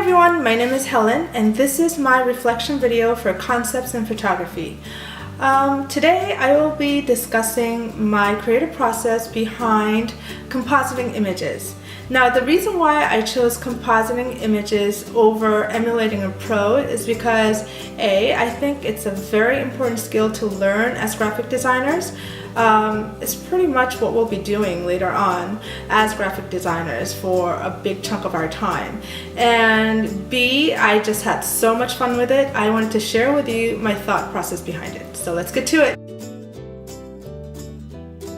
everyone, my name is Helen and this is my reflection video for concepts in photography. Today I will be discussing my creative process behind compositing images. Now the reason why I chose compositing images over emulating a pro is because I think it's a very important skill to learn as graphic designers. It's pretty much what we'll be doing later on as graphic designers for a big chunk of our time. And B, I just had so much fun with it. I wanted to share with you my thought process behind it. So let's get to it.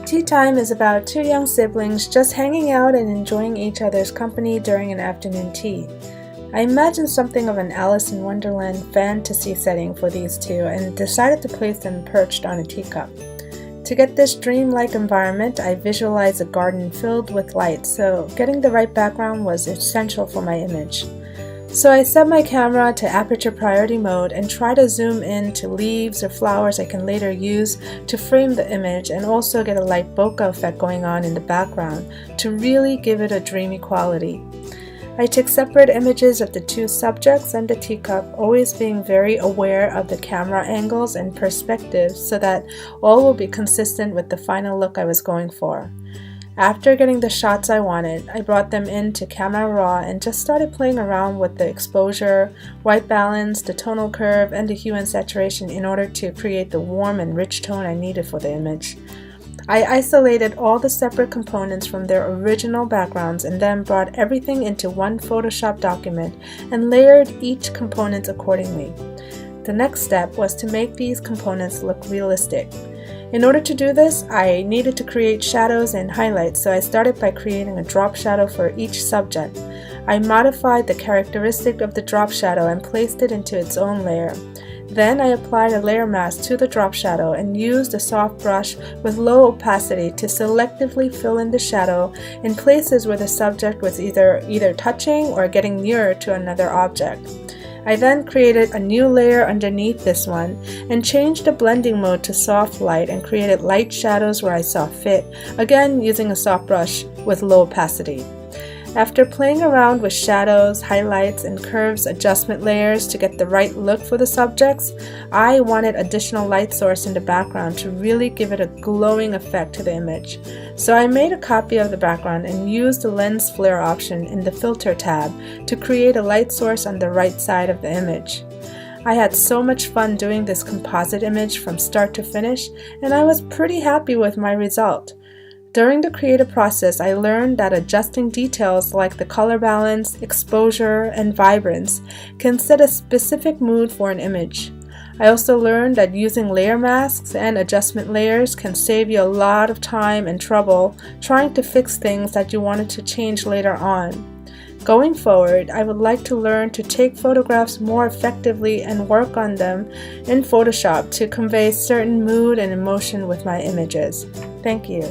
Tea time is about two young siblings just hanging out and enjoying each other's company during an afternoon tea. I imagined something of an Alice in Wonderland fantasy setting for these two and decided to place them perched on a teacup. To get this dreamlike environment, I visualized a garden filled with light, so getting the right background was essential for my image. So I set my camera to aperture priority mode and try to zoom in to leaves or flowers I can later use to frame the image and also get a light bokeh effect going on in the background to really give it a dreamy quality. I took separate images of the two subjects and the teacup, always being very aware of the camera angles and perspectives so that all will be consistent with the final look I was going for. After getting the shots I wanted, I brought them into Camera Raw and just started playing around with the exposure, white balance, the tonal curve, and the hue and saturation in order to create the warm and rich tone I needed for the image. I isolated all the separate components from their original backgrounds and then brought everything into one Photoshop document and layered each component accordingly. The next step was to make these components look realistic. In order to do this, I needed to create shadows and highlights, so I started by creating a drop shadow for each subject. I modified the characteristic of the drop shadow and placed it into its own layer. Then I applied a layer mask to the drop shadow and used a soft brush with low opacity to selectively fill in the shadow in places where the subject was either touching or getting nearer to another object. I then created a new layer underneath this one and changed the blending mode to soft light and created light shadows where I saw fit, again using a soft brush with low opacity. After playing around with shadows, highlights, and curves adjustment layers to get the right look for the subjects, I wanted additional light source in the background to really give it a glowing effect to the image. So I made a copy of the background and used the lens flare option in the filter tab to create a light source on the right side of the image. I had so much fun doing this composite image from start to finish, and I was pretty happy with my result. During the creative process, I learned that adjusting details like the color balance, exposure, and vibrance can set a specific mood for an image. I also learned that using layer masks and adjustment layers can save you a lot of time and trouble trying to fix things that you wanted to change later on. Going forward, I would like to learn to take photographs more effectively and work on them in Photoshop to convey certain mood and emotion with my images. Thank you.